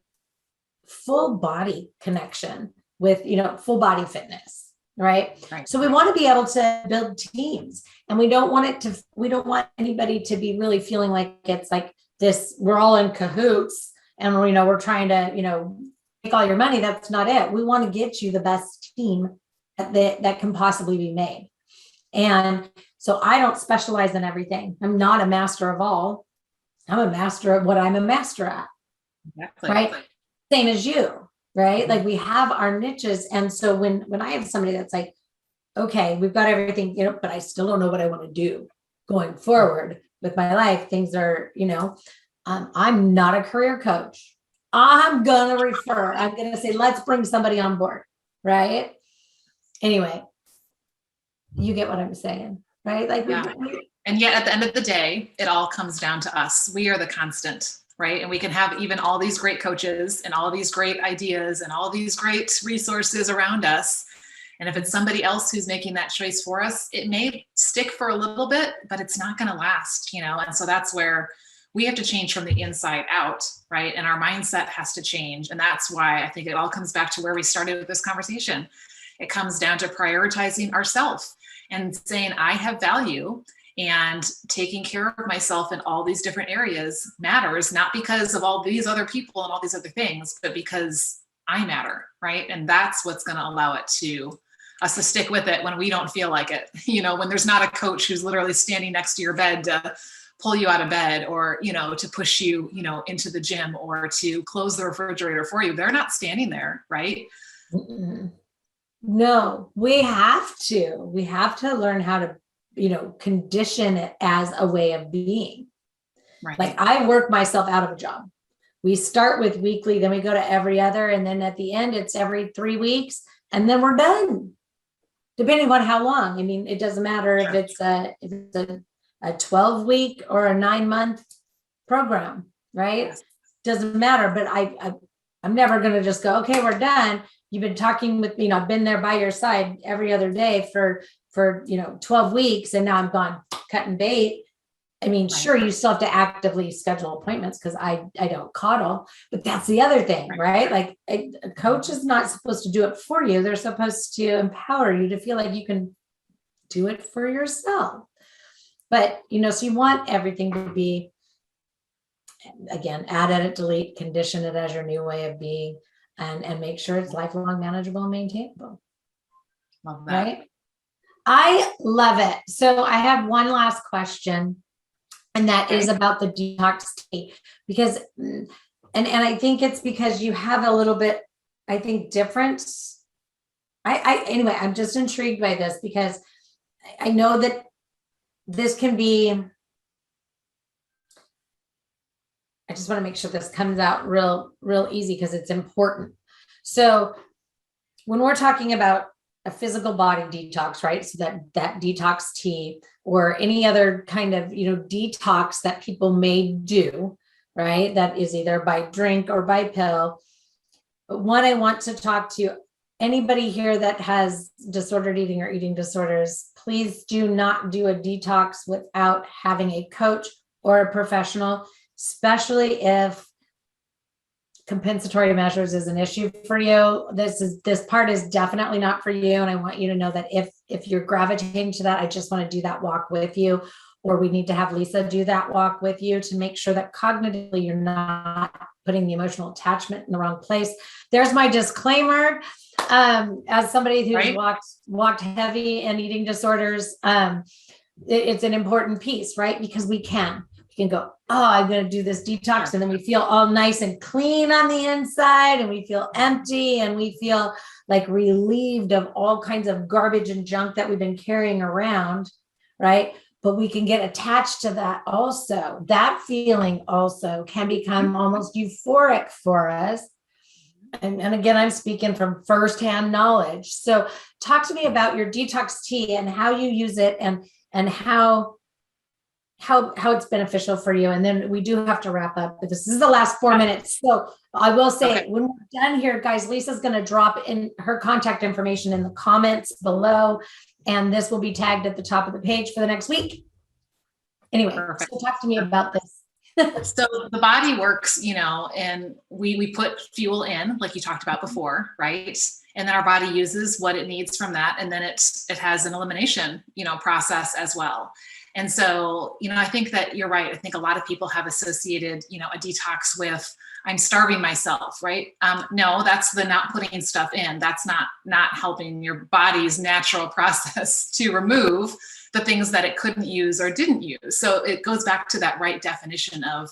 full body connection with, full body fitness. Right. So we want to be able to build teams, and we don't want anybody to be really feeling like it's like this, we're all in cahoots and we're trying to, make all your money. That's not it. We want to get you the best team that can possibly be made. And so I don't specialize in everything. I'm not a master of all. I'm a master of what I'm a master at. Exactly. Right. Same as you. Right. Like we have our niches. And so when I have somebody that's like, okay, we've got everything, but I still don't know what I want to do going forward with my life. Things are, I'm not a career coach. I'm going to refer. I'm going to say, let's bring somebody on board. Right. Anyway, you get what I'm saying. Right. Like, and yet at the end of the day, it all comes down to us. We are the constant. Right. And we can have even all these great coaches and all these great ideas and all these great resources around us. And if it's somebody else who's making that choice for us, it may stick for a little bit, but it's not going to last, And so that's where we have to change from the inside out. Right. And our mindset has to change. And that's why I think it all comes back to where we started with this conversation. It comes down to prioritizing ourselves and saying, I have value. And taking care of myself in all these different areas matters, not because of all these other people and all these other things, but because I matter, right? And that's what's going to allow us to stick with it when we don't feel like it. When there's not a coach who's literally standing next to your bed to pull you out of bed or, to push you, into the gym or to close the refrigerator for you. They're not standing there, right? No, we have to learn how to condition it as a way of being. Right. Like I work myself out of a job. We start with weekly, then we go to every other. And then at the end, it's every 3 weeks and then we're done. Depending on how long. I mean, it doesn't matter if it's a 12-week or a 9-month program, right? Yes. Doesn't matter. But I'm never going to just go, okay, we're done. You've been talking with me, I've been there by your side every other day for 12 weeks. And now I'm gone cutting bait. I mean, sure, you still have to actively schedule appointments because I don't coddle, but that's the other thing, right? Like a coach is not supposed to do it for you. They're supposed to empower you to feel like you can do it for yourself. But, so you want everything to be, again, add, edit, delete, condition it as your new way of being, and make sure it's lifelong, manageable, and maintainable. Love that. Right? I love it. So I have one last question. And that is about the detox tea, because, and I think it's because you have a little bit, I think, different. Anyway, I'm just intrigued by this because I know that this can be, I just want to make sure this comes out real easy because it's important. So when we're talking about a physical body detox, right? So that detox tea or any other kind of, detox that people may do, right? That is either by drink or by pill. But one, I want to talk to anybody here that has disordered eating or eating disorders. Please do not do a detox without having a coach or a professional, especially if compensatory measures is an issue for you. This part is definitely not for you. And I want you to know that if you're gravitating to that, I just want to do that walk with you, or we need to have Lisa do that walk with you to make sure that cognitively you're not putting the emotional attachment in the wrong place. There's my disclaimer. As somebody who's walked heavy in eating disorders, it's an important piece, right? Because we can go, oh, I'm going to do this detox. And then we feel all nice and clean on the inside, and we feel empty, and we feel like relieved of all kinds of garbage and junk that we've been carrying around, right? But we can get attached to that also. That feeling also can become almost euphoric for us. And again, I'm speaking from firsthand knowledge. So talk to me about your detox tea and how you use it, and how it's beneficial for you. And then we do have to wrap up, but this is the last 4 minutes. So I will say, when we're done here, guys, Lisa's going to drop in her contact information in the comments below, and this will be tagged at the top of the page for the next week. Anyway, so talk to me about this. So the body works, and we put fuel in, like you talked about before, right? And then our body uses what it needs from that. And then it has an elimination, process as well. And so, I think that you're right. I think a lot of people have associated, a detox with, I'm starving myself, right? No, that's the not putting stuff in. That's not helping your body's natural process to remove the things that it couldn't use or didn't use. So it goes back to that right definition of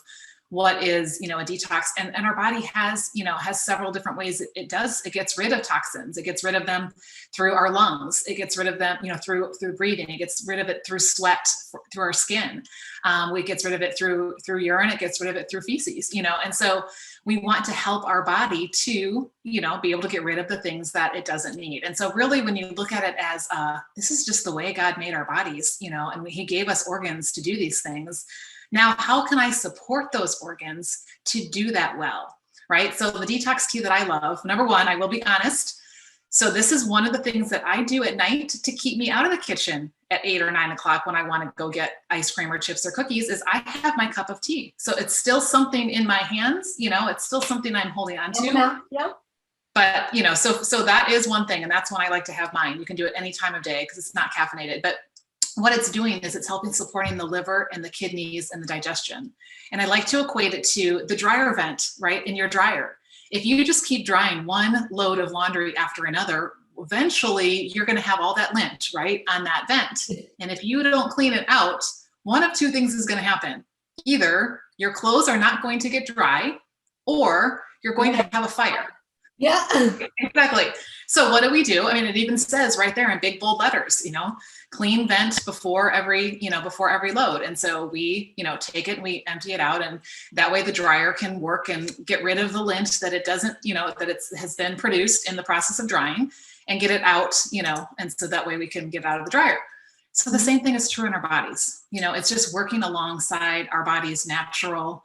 what is, a detox. And our body has several different ways it gets rid of toxins. It gets rid of them through our lungs. It gets rid of them, through breathing. It gets rid of it through sweat, through our skin. It gets rid of it through urine. It gets rid of it through feces, and so we want to help our body to, be able to get rid of the things that it doesn't need. And so really, when you look at it as, this is just the way God made our bodies, and he gave us organs to do these things. Now, how can I support those organs to do that well, right? So the detox tea that I love, number one, I will be honest. So this is one of the things that I do at night to keep me out of the kitchen at 8 or 9 o'clock when I want to go get ice cream or chips or cookies, is I have my cup of tea. So it's still something in my hands, it's still something I'm holding on to. Yeah. But, so that is one thing. And that's when I like to have mine. You can do it any time of day because it's not caffeinated. But what it's doing is it's helping supporting the liver and the kidneys and the digestion. And I like to equate it to the dryer vent, right, in your dryer. If you just keep drying one load of laundry after another, eventually you're going to have all that lint, right, on that vent. And if you don't clean it out, one of two things is going to happen. Either your clothes are not going to get dry, or you're going to have a fire. Yeah, exactly. So what do we do? I mean, it even says right there in big bold letters, clean vent before every load. And so we, take it and we empty it out. And that way the dryer can work and get rid of the lint that it doesn't, that it has been produced in the process of drying, and get it out, and so that way we can get out of the dryer. So the same thing is true in our bodies. It's just working alongside our body's natural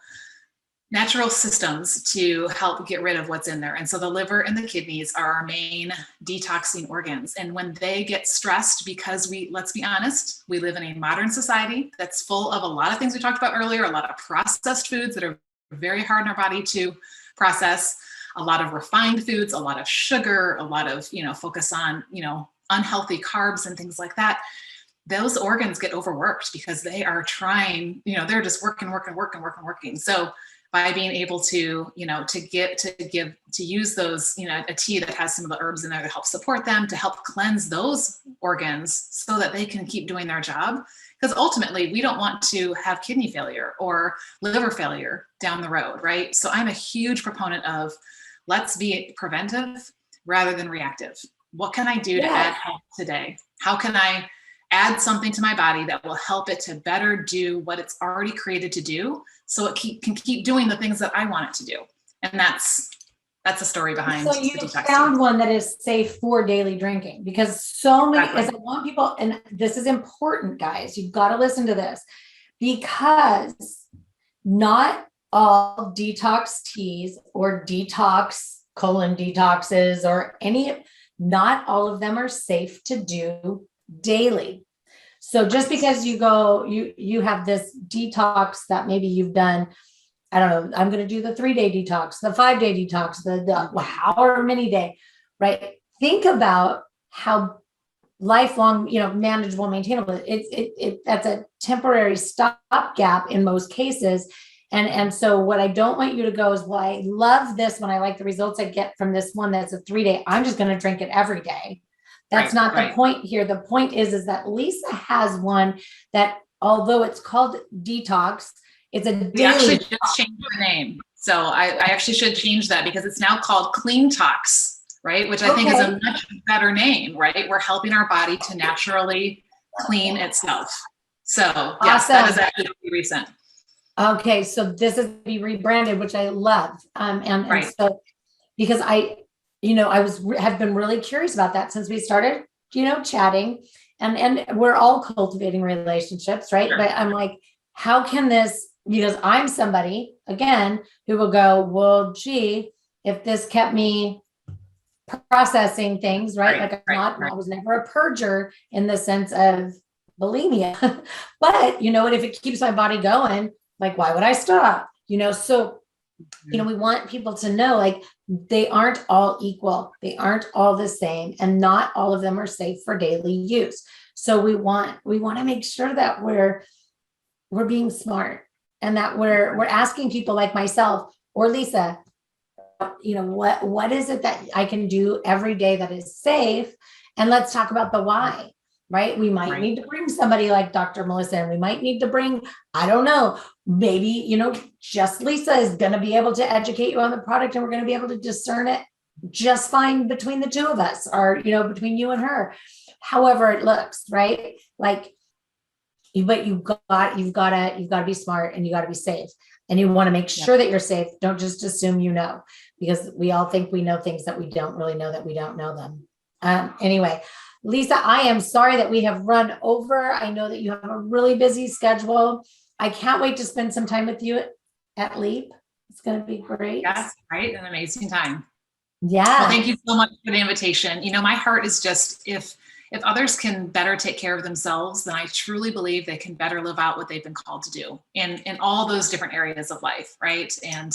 systems to help get rid of what's in there. And so the liver and the kidneys are our main detoxing organs. And when they get stressed, because let's be honest, we live in a modern society that's full of a lot of things we talked about earlier, a lot of processed foods that are very hard in our body to process, a lot of refined foods, a lot of sugar, a lot of, focus on, unhealthy carbs and things like that. Those organs get overworked because they are trying, they're just working. So by being able to, to use those, a tea that has some of the herbs in there to help support them, to help cleanse those organs so that they can keep doing their job, Because ultimately, we don't want to have kidney failure or liver failure down the road, right? So I'm a huge proponent of let's be preventive rather than reactive. What can I do to add health today? How can I add something to my body that will help it to better do what it's already created to do, so it can keep doing the things that I want it to do? And that's the story behind So you the Detox found Tea. one that is safe for daily drinking, because so many, Exactly. as I want people, and this is important, guys, you've got to listen to this, because not all detox teas or detoxes or not all of them are safe to do daily. So just because you have this detox that maybe you've done, I don't know, I'm going to do the 3-day detox, the 5-day detox, the however many day, right? Think about how lifelong, manageable, maintainable. That's a temporary stopgap in most cases. And so what I don't want you to go is, well, I love this when I like the results I get from this one that's a 3-day, I'm just going to drink it every day. That's not the point here. The point is that Lisa has one that, although it's called Detox, it's a daily. We actually just changed the name. So I actually should change that, because it's now called Clean Tox, right? Which I think is a much better name, right? We're helping our body to naturally clean itself. So yes, that is actually pretty recent. Okay, so this is to be rebranded, which I love. And so, because I have been really curious about that since we started, chatting, and we're all cultivating relationships, right? Sure. But I'm like, how can this, because I'm somebody, again, who will go, well, gee, if this kept me processing things, right? I was never a purger in the sense of bulimia, but if it keeps my body going, like, why would I stop? So, we want people to know, like, they aren't all equal. They aren't all the same, and not all of them are safe for daily use. So we want to make sure that we're being smart, and that we're asking people like myself or Lisa, what is it that I can do every day that is safe? And let's talk about the why. Right? We might need to bring somebody like Dr. Melissa, and we might need to bring, I don't know, maybe, just Lisa is going to be able to educate you on the product, and we're going to be able to discern it just fine between the two of us, or, between you and her, however it looks, right? Like, but you've got to be smart, and you got to be safe, and you want to make sure that you're safe. Don't just assume, because we all think we know things that we don't really know that we don't know them. Anyway, Lisa, I am sorry that we have run over. I know that you have a really busy schedule. I can't wait to spend some time with you at Leap. It's going to be great. Yes, right. An amazing time. Yeah. Well, thank you so much for the invitation. My heart is just, if others can better take care of themselves, then I truly believe they can better live out what they've been called to do in all those different areas of life, right? And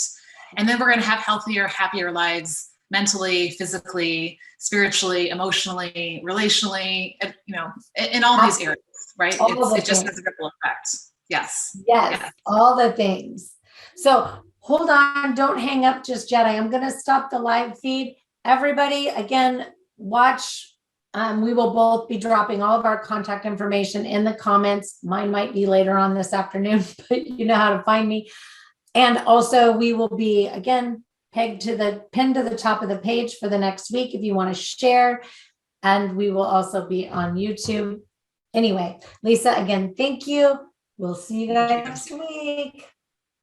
then we're going to have healthier, happier lives, mentally, physically, spiritually, emotionally, relationally, in all these areas, right? It just has a ripple effect. Yes. Yes, all the things. So hold on, don't hang up just yet. I am going to stop the live feed. Everybody, again, watch. We will both be dropping all of our contact information in the comments. Mine might be later on this afternoon, but you know how to find me. And also, we will be, again, pinned to the top of the page for the next week if you want to share. And we will also be on YouTube. Anyway, Lisa, again, thank you. We'll see you guys next week.